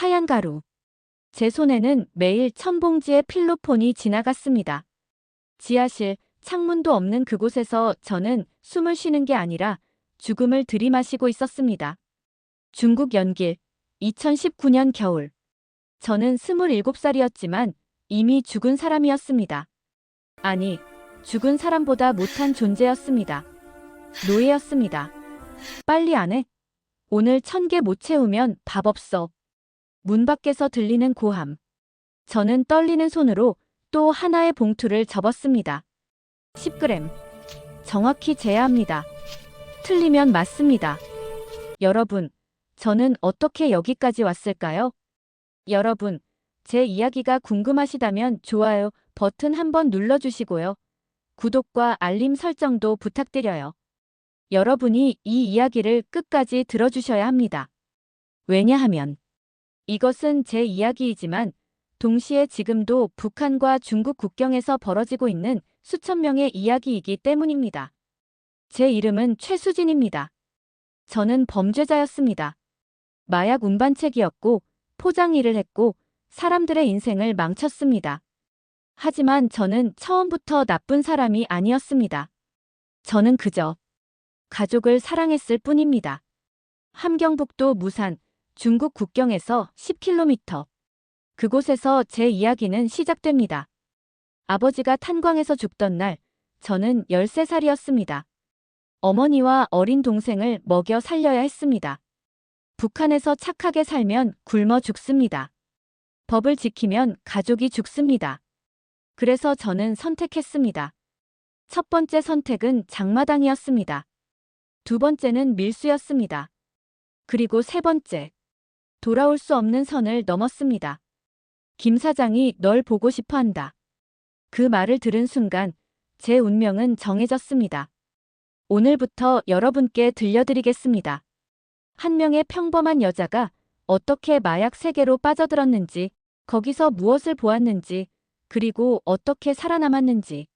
하얀 가루. 제 손에는 매일 1000봉지의 필로폰이 지나갔습니다. 지하실, 창문도 없는 그곳에서 저는 숨을 쉬는 게 아니라 죽음을 들이마시고 있었습니다. 중국 연길, 2019년 겨울. 저는 27살이었지만 이미 죽은 사람이었습니다. 아니, 죽은 사람보다 못한 존재였습니다. 노예였습니다. 빨리 안 해? 오늘 1000개 못 채우면 밥 없어. 문 밖에서 들리는 고함. 저는 떨리는 손으로 또 하나의 봉투를 접었습니다. 10g. 정확히 재야 합니다. 틀리면 맞습니다. 여러분, 저는 어떻게 여기까지 왔을까요? 여러분, 제 이야기가 궁금하시다면 좋아요 버튼 한번 눌러주시고요. 구독과 알림 설정도 부탁드려요. 여러분이 이 이야기를 끝까지 들어주셔야 합니다. 왜냐하면 이것은 제 이야기이지만 동시에 지금도 북한과 중국 국경에서 벌어지고 있는 수천 명의 이야기이기 때문입니다. 제 이름은 최수진입니다. 저는 범죄자였습니다. 마약 운반책이었고 포장 일을 했고 사람들의 인생을 망쳤습니다. 하지만 저는 처음부터 나쁜 사람이 아니었습니다. 저는 그저 가족을 사랑했을 뿐입니다. 함경북도 무산, 중국 국경에서 10km. 그곳에서 제 이야기는 시작됩니다. 아버지가 탄광에서 죽던 날, 저는 13살이었습니다. 어머니와 어린 동생을 먹여 살려야 했습니다. 북한에서 착하게 살면 굶어 죽습니다. 법을 지키면 가족이 죽습니다. 그래서 저는 선택했습니다. 첫 번째 선택은 장마당이었습니다. 두 번째는 밀수였습니다. 그리고 세 번째, 돌아올 수 없는 선을 넘었습니다. 김 사장이 널 보고 싶어 한다. 그 말을 들은 순간 제 운명은 정해졌습니다. 오늘부터 여러분께 들려드리겠습니다. 한 명의 평범한 여자가 어떻게 마약 세계로 빠져들었는지, 거기서 무엇을 보았는지, 그리고 어떻게 살아남았는지.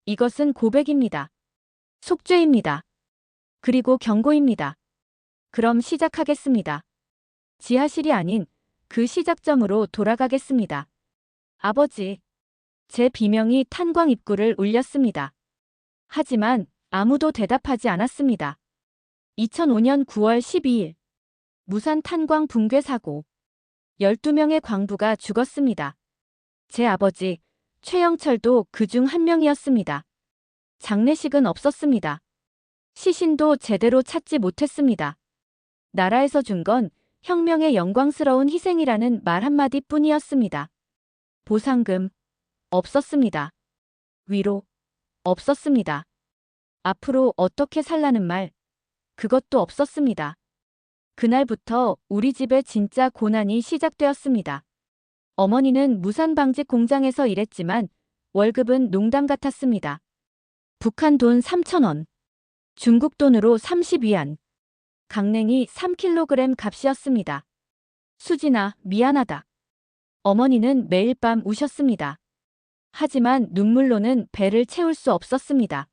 이것은 고백입니다. 속죄입니다. 그리고 경고입니다. 그럼 시작하겠습니다. 지하실이 아닌 그 시작점으로 돌아가겠습니다. 아버지. 제 비명이 탄광 입구를 울렸습니다. 하지만 아무도 대답하지 않았습니다. 2005년 9월 12일. 무산 탄광 붕괴 사고. 12명의 광부가 죽었습니다. 제 아버지, 최영철도 그중 한 명이었습니다. 장례식은 없었습니다. 시신도 제대로 찾지 못했습니다. 나라에서 준 건 혁명의 영광스러운 희생이라는 말 한마디 뿐이었습니다. 보상금, 없었습니다. 위로, 없었습니다. 앞으로 어떻게 살라는 말, 그것도 없었습니다. 그날부터 우리 집에 진짜 고난이 시작되었습니다. 어머니는 무산방직 공장에서 일했지만 월급은 농담 같았습니다. 북한 돈 3,000원, 중국 돈으로 30위안, 강냉이 3kg 값이었습니다. 수진아, 미안하다. 어머니는 매일 밤 우셨습니다. 하지만 눈물로는 배를 채울 수 없었습니다.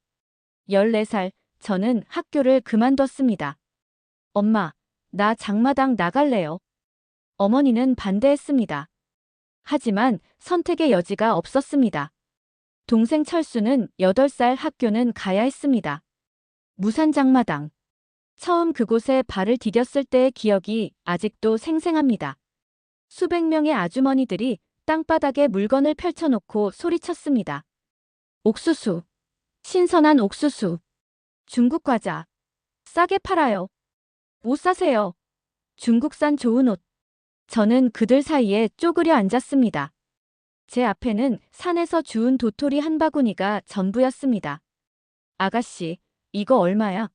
14살, 저는 학교를 그만뒀습니다. 엄마, 나 장마당 나갈래요. 어머니는 반대했습니다. 하지만 선택의 여지가 없었습니다. 동생 철수는 8살 학교는 가야 했습니다. 무산 장마당. 처음 그곳에 발을 디뎠을 때의 기억이 아직도 생생합니다. 수백 명의 아주머니들이 땅바닥에 물건을 펼쳐놓고 소리쳤습니다. 옥수수. 신선한 옥수수. 중국 과자. 싸게 팔아요. 옷 사세요. 중국산 좋은 옷. 저는 그들 사이에 쪼그려 앉았습니다. 제 앞에는 산에서 주운 도토리 한 바구니가 전부였습니다. 아가씨, 이거 얼마야?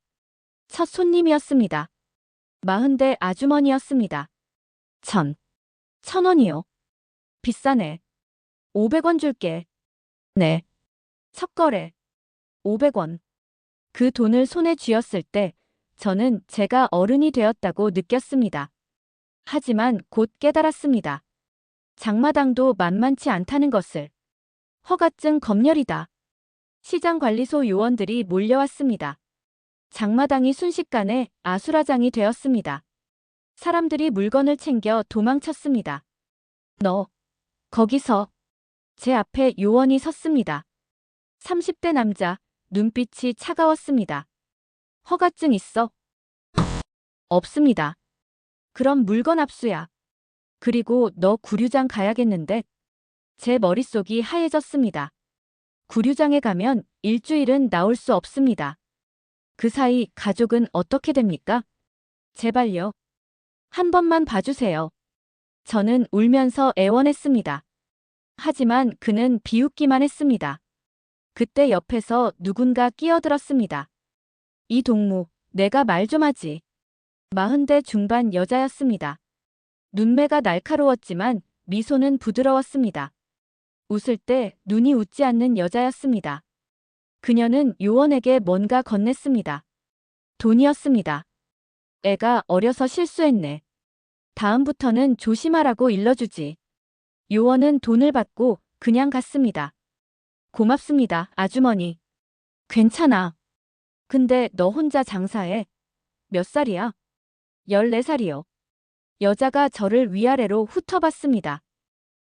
첫 손님이었습니다. 40대 아주머니였습니다. 1,000원이요. 비싸네. 500원 줄게. 네. 첫 거래. 500원. 그 돈을 손에 쥐었을 때 저는 제가 어른이 되었다고 느꼈습니다. 하지만 곧 깨달았습니다. 장마당도 만만치 않다는 것을. 허가증 검열이다. 시장관리소 요원들이 몰려왔습니다. 장마당이 순식간에 아수라장이 되었습니다. 사람들이 물건을 챙겨 도망쳤습니다. 너, 거기서. 제 앞에 요원이 섰습니다. 30대 남자, 눈빛이 차가웠습니다. 허가증 있어? 없습니다. 그럼 물건 압수야. 그리고 너 구류장 가야겠는데? 제 머릿속이 하얘졌습니다. 구류장에 가면 일주일은 나올 수 없습니다. 그 사이 가족은 어떻게 됩니까? 제발요. 한 번만 봐주세요. 저는 울면서 애원했습니다. 하지만 그는 비웃기만 했습니다. 그때 옆에서 누군가 끼어들었습니다. 이 동무, 내가 말 좀 하지. 40대 중반 여자였습니다. 눈매가 날카로웠지만 미소는 부드러웠습니다. 웃을 때 눈이 웃지 않는 여자였습니다. 그녀는 요원에게 뭔가 건넸습니다. 돈이었습니다. 애가 어려서 실수했네. 다음부터는 조심하라고 일러주지. 요원은 돈을 받고 그냥 갔습니다. 고맙습니다, 아주머니. 괜찮아. 근데 너 혼자 장사해. 몇 살이야? 14살이요. 여자가 저를 위아래로 훑어봤습니다.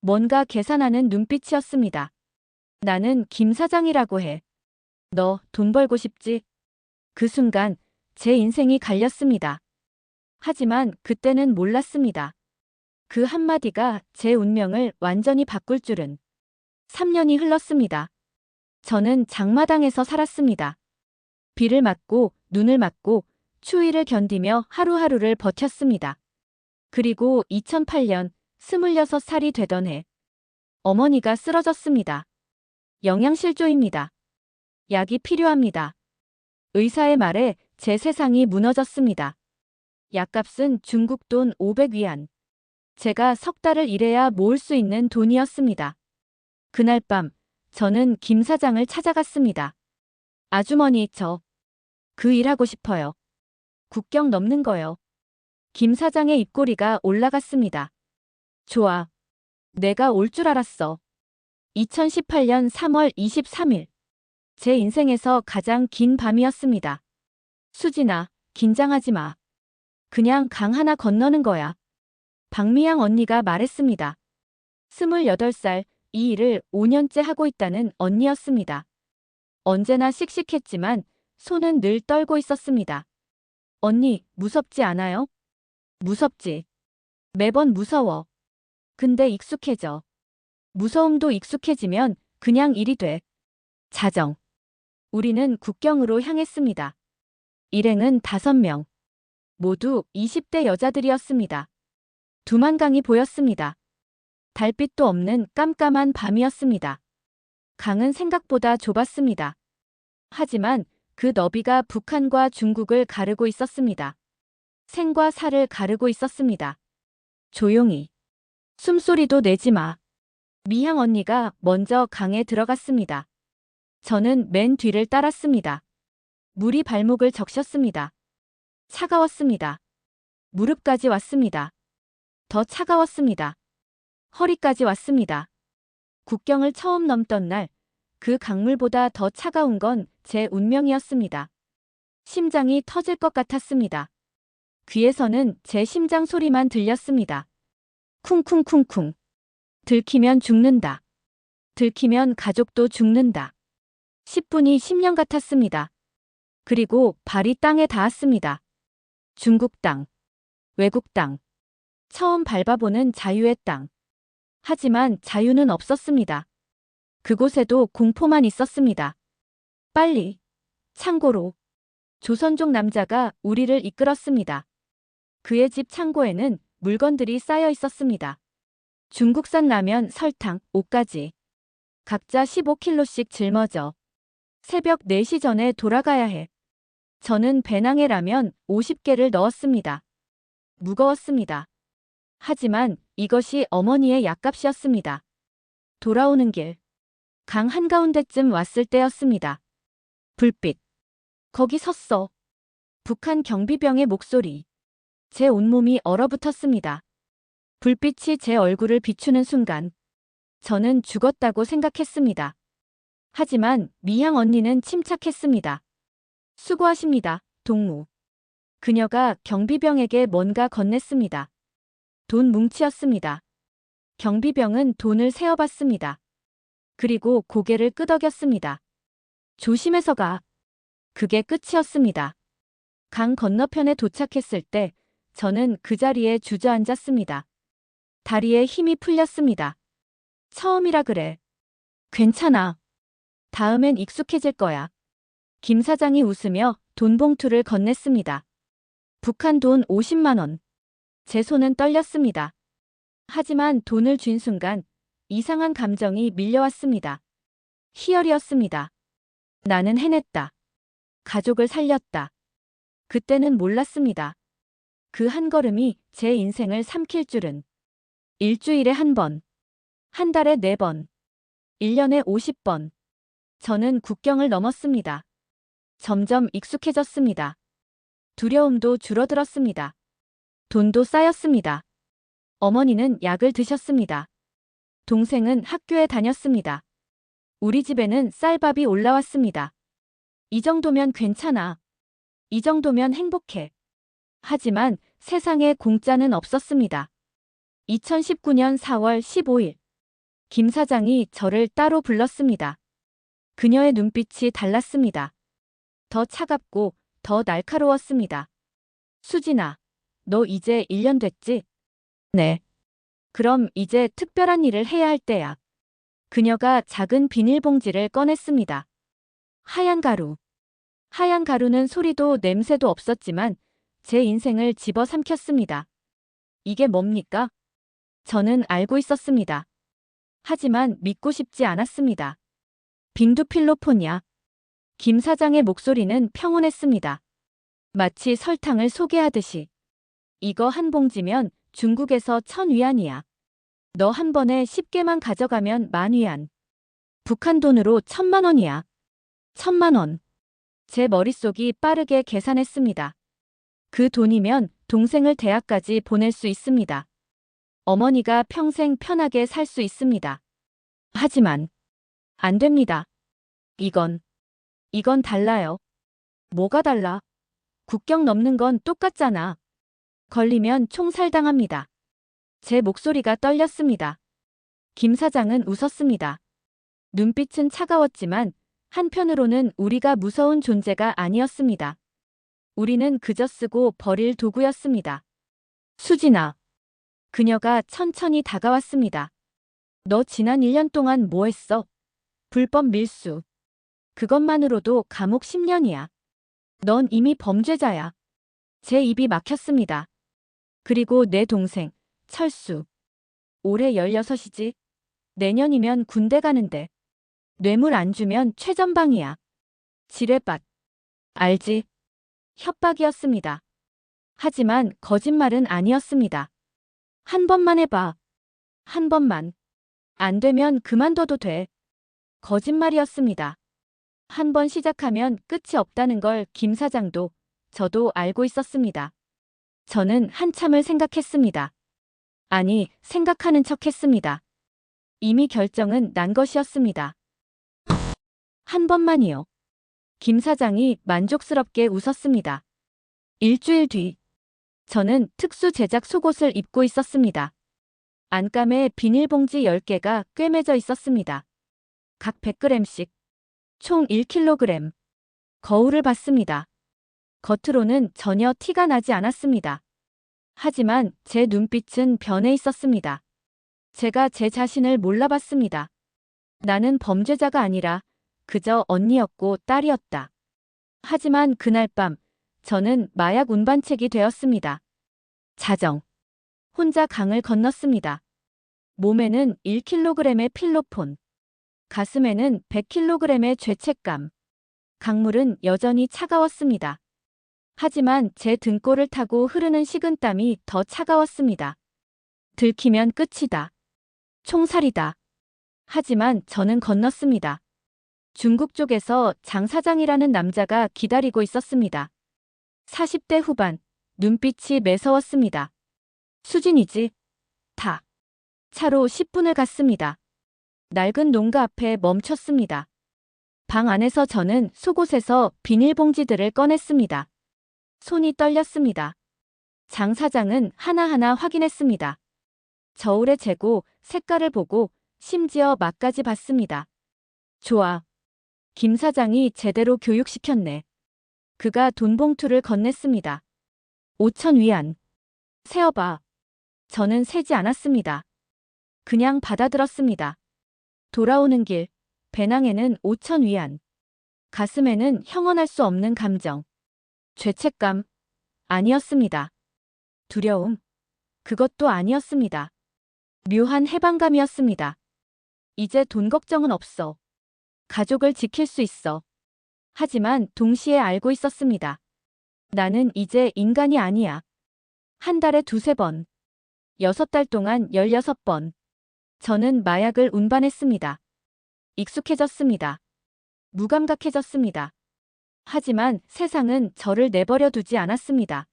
뭔가 계산하는 눈빛이었습니다. 나는 김 사장이라고 해. 너 돈 벌고 싶지? 그 순간 제 인생이 갈렸습니다. 하지만 그때는 몰랐습니다. 그 한마디가 제 운명을 완전히 바꿀 줄은. 3년이 흘렀습니다. 저는 장마당에서 살았습니다. 비를 맞고 눈을 맞고 추위를 견디며 하루하루를 버텼습니다. 그리고 2008년 26살이 되던 해 어머니가 쓰러졌습니다. 영양실조입니다. 약이 필요합니다. 의사의 말에 제 세상이 무너졌습니다. 약값은 중국 돈 500위안. 제가 석 달을 일해야 모을 수 있는 돈이었습니다. 그날 밤 저는 김 사장을 찾아갔습니다. 아주머니, 저 그 일하고 싶어요. 국경 넘는 거요. 김 사장의 입꼬리가 올라갔습니다. 좋아. 내가 올 줄 알았어. 2018년 3월 23일. 제 인생에서 가장 긴 밤이었습니다. 수진아, 긴장하지 마. 그냥 강 하나 건너는 거야. 박미양 언니가 말했습니다. 28살, 이 일을 5년째 하고 있다는 언니였습니다. 언제나 씩씩했지만 손은 늘 떨고 있었습니다. 언니, 무섭지 않아요? 무섭지. 매번 무서워. 근데 익숙해져. 무서움도 익숙해지면 그냥 일이 돼. 자정. 우리는 국경으로 향했습니다. 일행은 5명. 모두 20대 여자들이었습니다. 두만강이 보였습니다. 달빛도 없는 깜깜한 밤이었습니다. 강은 생각보다 좁았습니다. 하지만 그 너비가 북한과 중국을 가르고 있었습니다. 생과 사를 가르고 있었습니다. 조용히. 숨소리도 내지 마. 미향 언니가 먼저 강에 들어갔습니다. 저는 맨 뒤를 따랐습니다. 물이 발목을 적셨습니다. 차가웠습니다. 무릎까지 왔습니다. 더 차가웠습니다. 허리까지 왔습니다. 국경을 처음 넘던 날, 그 강물보다 더 차가운 건 제 운명이었습니다. 심장이 터질 것 같았습니다. 귀에서는 제 심장 소리만 들렸습니다. 쿵쿵쿵쿵. 들키면 죽는다. 들키면 가족도 죽는다. 10분이 10년 같았습니다. 그리고 발이 땅에 닿았습니다. 중국 땅, 외국 땅, 처음 밟아보는 자유의 땅. 하지만 자유는 없었습니다. 그곳에도 공포만 있었습니다. 빨리, 창고로. 조선족 남자가 우리를 이끌었습니다. 그의 집 창고에는 물건들이 쌓여 있었습니다. 중국산 라면, 설탕, 옷까지. 각자 15kg씩 짊어져. 새벽 4시 전에 돌아가야 해. 저는 배낭에 라면 50개를 넣었습니다. 무거웠습니다. 하지만 이것이 어머니의 약값이었습니다. 돌아오는 길. 강 한가운데쯤 왔을 때였습니다. 불빛. 거기 섰어. 북한 경비병의 목소리. 제 온몸이 얼어붙었습니다. 불빛이 제 얼굴을 비추는 순간 저는 죽었다고 생각했습니다. 하지만 미향 언니는 침착했습니다. 수고하십니다, 동무. 그녀가 경비병에게 뭔가 건넸습니다. 돈 뭉치였습니다. 경비병은 돈을 세어봤습니다. 그리고 고개를 끄덕였습니다. 조심해서 가. 그게 끝이었습니다. 강 건너편에 도착했을 때 저는 그 자리에 주저앉았습니다. 다리에 힘이 풀렸습니다. 처음이라 그래. 괜찮아. 다음엔 익숙해질 거야. 김 사장이 웃으며 돈 봉투를 건넸습니다. 북한 돈 50만 원. 제 손은 떨렸습니다. 하지만 돈을 쥔 순간 이상한 감정이 밀려왔습니다. 희열이었습니다. 나는 해냈다. 가족을 살렸다. 그때는 몰랐습니다. 그 한 걸음이 제 인생을 삼킬 줄은. 일주일에 한 번, 한 달에 4번, 1년에 50번. 저는 국경을 넘었습니다. 점점 익숙해졌습니다. 두려움도 줄어들었습니다. 돈도 쌓였습니다. 어머니는 약을 드셨습니다. 동생은 학교에 다녔습니다. 우리 집에는 쌀밥이 올라왔습니다. 이 정도면 괜찮아. 이 정도면 행복해. 하지만 세상에 공짜는 없었습니다. 2019년 4월 15일. 김 사장이 저를 따로 불렀습니다. 그녀의 눈빛이 달랐습니다. 더 차갑고 더 날카로웠습니다. 수진아, 너 이제 1년 됐지? 네. 그럼 이제 특별한 일을 해야 할 때야. 그녀가 작은 비닐봉지를 꺼냈습니다. 하얀 가루. 하얀 가루는 소리도 냄새도 없었지만 제 인생을 집어삼켰습니다. 이게 뭡니까? 저는 알고 있었습니다. 하지만 믿고 싶지 않았습니다. 빈두필로폰이야. 김 사장의 목소리는 평온했습니다. 마치 설탕을 소개하듯이. 이거 한 봉지면 중국에서 1000위안이야. 너 한 번에 10개만 가져가면 10,000위안. 북한 돈으로 1000만 원이야. 1000만 원. 제 머릿속이 빠르게 계산했습니다. 그 돈이면 동생을 대학까지 보낼 수 있습니다. 어머니가 평생 편하게 살 수 있습니다. 하지만 안 됩니다. 이건 달라요. 뭐가 달라? 국경 넘는 건 똑같잖아. 걸리면 총살당합니다. 제 목소리가 떨렸습니다. 김 사장은 웃었습니다. 눈빛은 차가웠지만 한편으로는 우리가 무서운 존재가 아니었습니다. 우리는 그저 쓰고 버릴 도구였습니다. 수진아. 그녀가 천천히 다가왔습니다. 너 지난 1년 동안 뭐 했어? 불법 밀수. 그것만으로도 감옥 10년이야. 넌 이미 범죄자야. 제 입이 막혔습니다. 그리고 내 동생, 철수. 올해 16이지? 내년이면 군대 가는데. 뇌물 안 주면 최전방이야. 지뢰밭. 알지? 협박이었습니다. 하지만 거짓말은 아니었습니다. 한 번만 해봐. 한 번만. 안 되면 그만둬도 돼. 거짓말이었습니다. 한 번 시작하면 끝이 없다는 걸 김 사장도 저도 알고 있었습니다. 저는 한참을 생각했습니다. 아니, 생각하는 척 했습니다. 이미 결정은 난 것이었습니다. 한 번만이요. 김 사장이 만족스럽게 웃었습니다. 일주일 뒤. 저는 특수 제작 속옷을 입고 있었습니다. 안감에 비닐봉지 10개가 꿰매져 있었습니다. 각 100g씩. 총 1kg. 거울을 봤습니다. 겉으로는 전혀 티가 나지 않았습니다. 하지만 제 눈빛은 변해 있었습니다. 제가 제 자신을 몰라봤습니다. 나는 범죄자가 아니라 그저 언니였고 딸이었다. 하지만 그날 밤 저는 마약 운반책이 되었습니다. 자정. 혼자 강을 건넜습니다. 몸에는 1kg의 필로폰. 가슴에는 100kg의 죄책감. 강물은 여전히 차가웠습니다. 하지만 제 등골을 타고 흐르는 식은땀이 더 차가웠습니다. 들키면 끝이다. 총살이다. 하지만 저는 건넜습니다. 중국 쪽에서 장 사장이라는 남자가 기다리고 있었습니다. 40대 후반, 눈빛이 매서웠습니다. 수진이지? 다. 차로 10분을 갔습니다. 낡은 농가 앞에 멈췄습니다. 방 안에서 저는 속옷에서 비닐봉지들을 꺼냈습니다. 손이 떨렸습니다. 장 사장은 하나하나 확인했습니다. 저울에 재고 색깔을 보고 심지어 맛까지 봤습니다. 좋아. 김 사장이 제대로 교육시켰네. 그가 돈 봉투를 건넸습니다. 5천 위안. 세어봐. 저는 세지 않았습니다. 그냥 받아들었습니다. 돌아오는 길, 배낭에는 5천 위안. 가슴에는 형언할 수 없는 감정. 죄책감. 아니었습니다. 두려움. 그것도 아니었습니다. 묘한 해방감이었습니다. 이제 돈 걱정은 없어. 가족을 지킬 수 있어. 하지만 동시에 알고 있었습니다. 나는 이제 인간이 아니야. 한 달에 2~3번. 6달 동안 16번. 저는 마약을 운반했습니다. 익숙해졌습니다. 무감각해졌습니다. 하지만 세상은 저를 내버려 두지 않았습니다.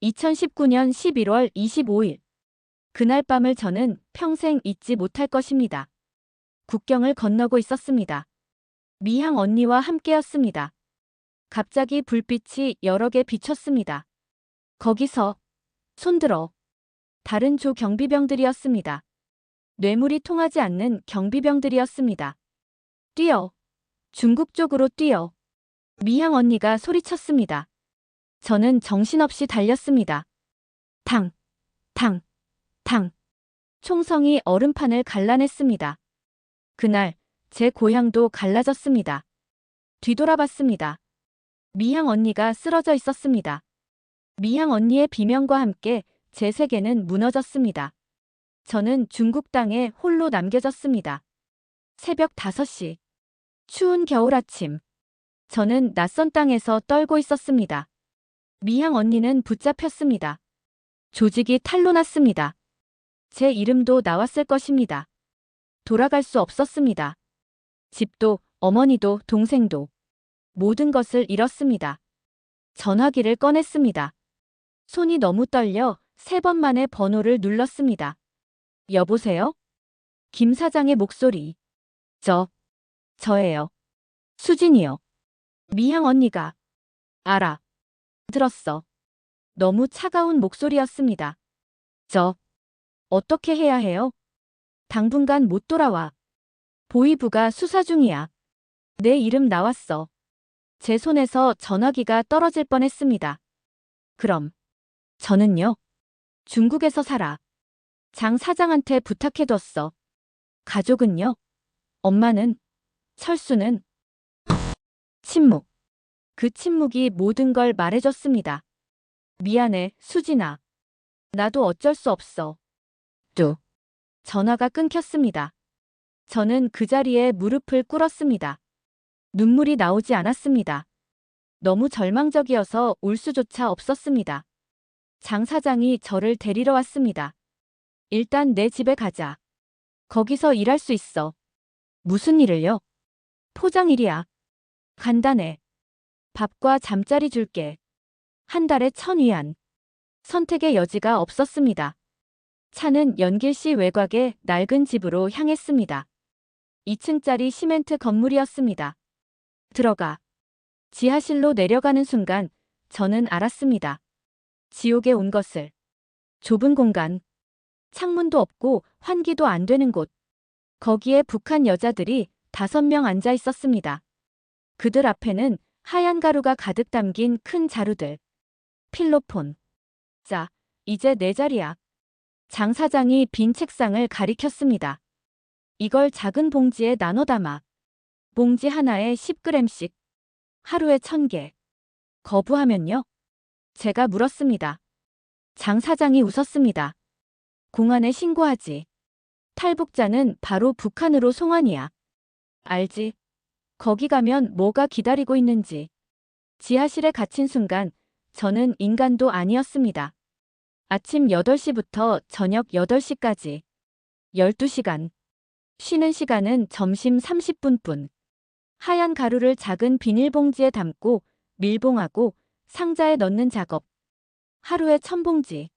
2019년 11월 25일. 그날 밤을 저는 평생 잊지 못할 것입니다. 국경을 건너고 있었습니다. 미향 언니와 함께였습니다. 갑자기 불빛이 여러 개 비쳤습니다. 거기서 손들어. 다른 조 경비병들이었습니다. 뇌물이 통하지 않는 경비병들이었습니다. 뛰어. 중국 쪽으로 뛰어. 미향 언니가 소리쳤습니다. 저는 정신없이 달렸습니다. 탕, 탕, 탕. 총성이 얼음판을 갈라냈습니다. 그날 제 고향도 갈라졌습니다. 뒤돌아봤습니다. 미향 언니가 쓰러져 있었습니다. 미향 언니의 비명과 함께 제 세계는 무너졌습니다. 저는 중국 땅에 홀로 남겨졌습니다. 새벽 5시. 추운 겨울 아침. 저는 낯선 땅에서 떨고 있었습니다. 미향 언니는 붙잡혔습니다. 조직이 탄로 났습니다. 제 이름도 나왔을 것입니다. 돌아갈 수 없었습니다. 집도, 어머니도, 동생도. 모든 것을 잃었습니다. 전화기를 꺼냈습니다. 손이 너무 떨려 3번 만에 번호를 눌렀습니다. 여보세요? 김 사장의 목소리. 저예요. 수진이요. 미향 언니가. 알아. 들었어. 너무 차가운 목소리였습니다. 어떻게 해야 해요? 당분간 못 돌아와. 보이부가 수사 중이야. 내 이름 나왔어. 제 손에서 전화기가 떨어질 뻔했습니다. 그럼 저는요? 중국에서 살아. 장 사장한테 부탁해뒀어. 가족은요? 엄마는? 철수는? 침묵. 그 침묵이 모든 걸 말해줬습니다. 미안해, 수진아. 나도 어쩔 수 없어. 전화가 끊겼습니다. 저는 그 자리에 무릎을 꿇었습니다. 눈물이 나오지 않았습니다. 너무 절망적이어서 울 수조차 없었습니다. 장 사장이 저를 데리러 왔습니다. 일단 내 집에 가자. 거기서 일할 수 있어. 무슨 일을요? 포장 일이야. 간단해. 밥과 잠자리 줄게. 한 달에 1,000위안. 선택의 여지가 없었습니다. 차는 연길시 외곽의 낡은 집으로 향했습니다. 2층짜리 시멘트 건물이었습니다. 들어가. 지하실로 내려가는 순간 저는 알았습니다. 지옥에 온 것을. 좁은 공간. 창문도 없고 환기도 안 되는 곳. 거기에 북한 여자들이 5명 앉아 있었습니다. 그들 앞에는 하얀 가루가 가득 담긴 큰 자루들. 필로폰. 자, 이제 내 자리야. 장 사장이 빈 책상을 가리켰습니다. 이걸 작은 봉지에 나눠 담아. 봉지 하나에 10g씩. 하루에 1,000개. 거부하면요? 제가 물었습니다. 장 사장이 웃었습니다. 공안에 신고하지. 탈북자는 바로 북한으로 송환이야. 알지? 거기 가면 뭐가 기다리고 있는지. 지하실에 갇힌 순간 저는 인간도 아니었습니다. 아침 8시부터 저녁 8시까지. 12시간. 쉬는 시간은 점심 30분뿐. 하얀 가루를 작은 비닐봉지에 담고 밀봉하고 상자에 넣는 작업. 하루에 1,000봉지.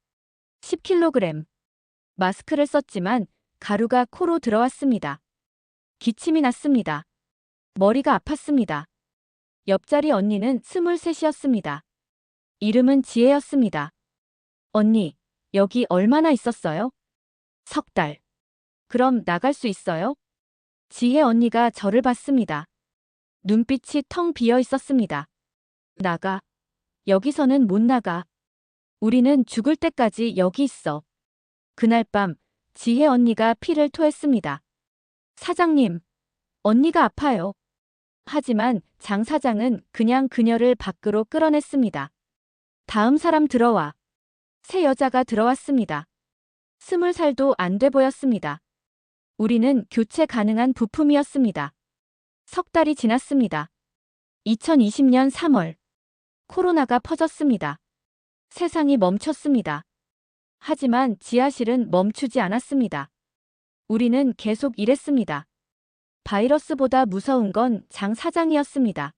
10kg. 마스크를 썼지만 가루가 코로 들어왔습니다. 기침이 났습니다. 머리가 아팠습니다. 옆자리 언니는 23이었습니다. 이름은 지혜였습니다. 언니, 여기 얼마나 있었어요? 석 달. 그럼 나갈 수 있어요? 지혜 언니가 저를 봤습니다. 눈빛이 텅 비어 있었습니다. 나가. 여기서는 못 나가. 우리는 죽을 때까지 여기 있어. 그날 밤 지혜 언니가 피를 토했습니다. 사장님, 언니가 아파요. 하지만 장 사장은 그냥 그녀를 밖으로 끌어냈습니다. 다음 사람 들어와. 새 여자가 들어왔습니다. 20살도 안 돼 보였습니다. 우리는 교체 가능한 부품이었습니다. 석 달이 지났습니다. 2020년 3월. 코로나가 퍼졌습니다. 세상이 멈췄습니다. 하지만 지하실은 멈추지 않았습니다. 우리는 계속 일했습니다. 바이러스보다 무서운 건 장 사장이었습니다.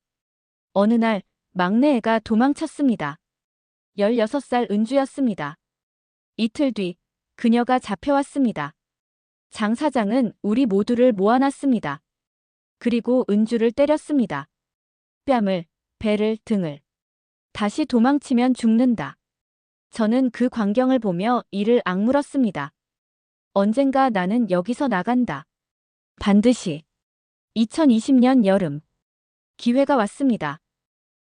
어느 날 막내 애가 도망쳤습니다. 16살 은주였습니다. 이틀 뒤 그녀가 잡혀왔습니다. 장 사장은 우리 모두를 모아놨습니다. 그리고 은주를 때렸습니다. 뺨을, 배를, 등을. 다시 도망치면 죽는다. 저는 그 광경을 보며 이를 악물었습니다. 언젠가 나는 여기서 나간다. 반드시. 2020년 여름. 기회가 왔습니다.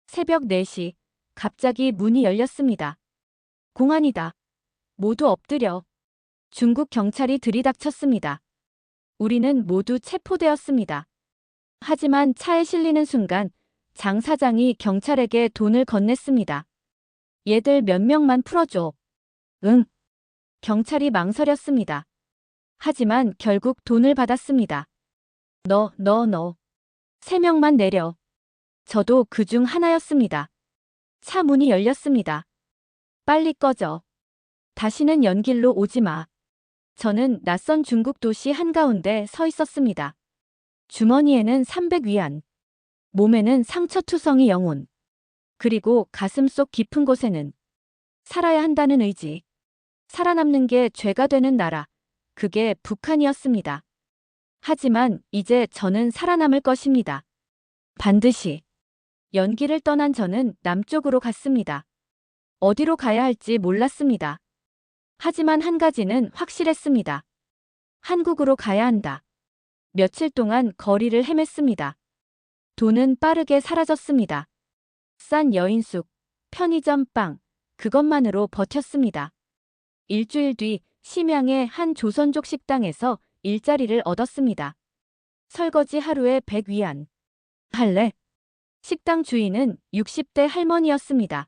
새벽 4시. 갑자기 문이 열렸습니다. 공안이다. 모두 엎드려. 중국 경찰이 들이닥쳤습니다. 우리는 모두 체포되었습니다. 하지만 차에 실리는 순간 장 사장이 경찰에게 돈을 건넸습니다. 얘들 몇 명만 풀어줘. 응. 경찰이 망설였습니다. 하지만 결국 돈을 받았습니다. 너. 3명만 내려. 저도 그중 하나였습니다. 차 문이 열렸습니다. 빨리 꺼져. 다시는 연길로 오지 마. 저는 낯선 중국 도시 한가운데 서 있었습니다. 주머니에는 300위안. 몸에는 상처투성이 영혼. 그리고 가슴속 깊은 곳에는 살아야 한다는 의지. 살아남는 게 죄가 되는 나라. 그게 북한이었습니다. 하지만 이제 저는 살아남을 것입니다. 반드시. 연기를 떠난 저는 남쪽으로 갔습니다. 어디로 가야 할지 몰랐습니다. 하지만 한 가지는 확실했습니다. 한국으로 가야 한다. 며칠 동안 거리를 헤맸습니다. 돈은 빠르게 사라졌습니다. 싼 여인숙, 편의점 빵, 그것만으로 버텼습니다. 일주일 뒤 심양의 한 조선족 식당에서 일자리를 얻었습니다. 설거지 하루에 100위안. 할래? 식당 주인은 60대 할머니였습니다.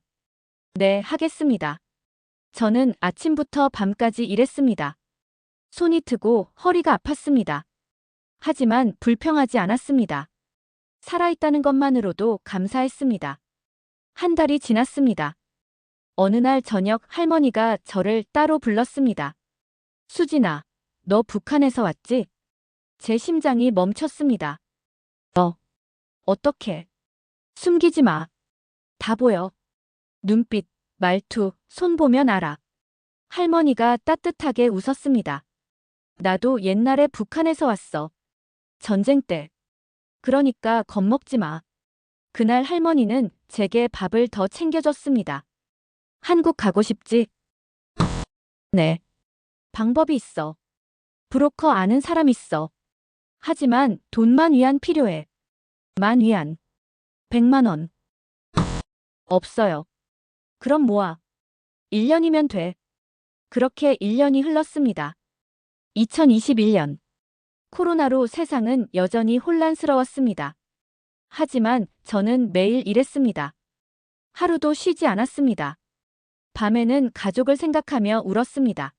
네, 하겠습니다. 저는 아침부터 밤까지 일했습니다. 손이 트고 허리가 아팠습니다. 하지만 불평하지 않았습니다. 살아있다는 것만으로도 감사했습니다. 한 달이 지났습니다. 어느 날 저녁 할머니가 저를 따로 불렀습니다. 수진아, 너 북한에서 왔지? 제 심장이 멈췄습니다. 어떻게? 숨기지 마. 다 보여. 눈빛, 말투, 손 보면 알아. 할머니가 따뜻하게 웃었습니다. 나도 옛날에 북한에서 왔어. 전쟁 때. 그러니까 겁먹지 마. 그날 할머니는 제게 밥을 더 챙겨줬습니다. 한국 가고 싶지? 네. 방법이 있어. 브로커 아는 사람 있어. 하지만 돈만 위안 필요해. 10,000위안. 100만 원. 없어요. 그럼 모아. 1년이면 돼. 그렇게 1년이 흘렀습니다. 2021년. 코로나로 세상은 여전히 혼란스러웠습니다. 하지만 저는 매일 일했습니다. 하루도 쉬지 않았습니다. 밤에는 가족을 생각하며 울었습니다.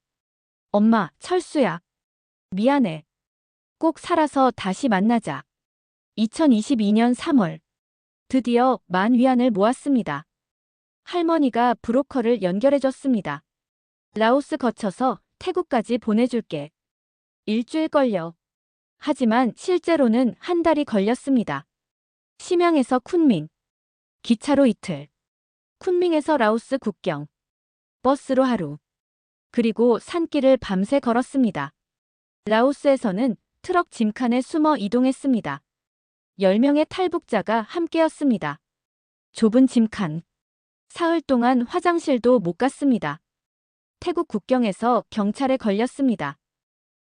엄마, 철수야. 미안해. 꼭 살아서 다시 만나자. 2022년 3월. 드디어 10,000위안을 모았습니다. 할머니가 브로커를 연결해줬습니다. 라오스 거쳐서 태국까지 보내줄게. 일주일 걸려. 하지만 실제로는 한 달이 걸렸습니다. 심양에서 쿤밍. 기차로 이틀. 쿤밍에서 라오스 국경. 버스로 하루. 그리고 산길을 밤새 걸었습니다. 라오스에서는 트럭 짐칸에 숨어 이동했습니다. 10명의 탈북자가 함께였습니다. 좁은 짐칸. 사흘 동안 화장실도 못 갔습니다. 태국 국경에서 경찰에 걸렸습니다.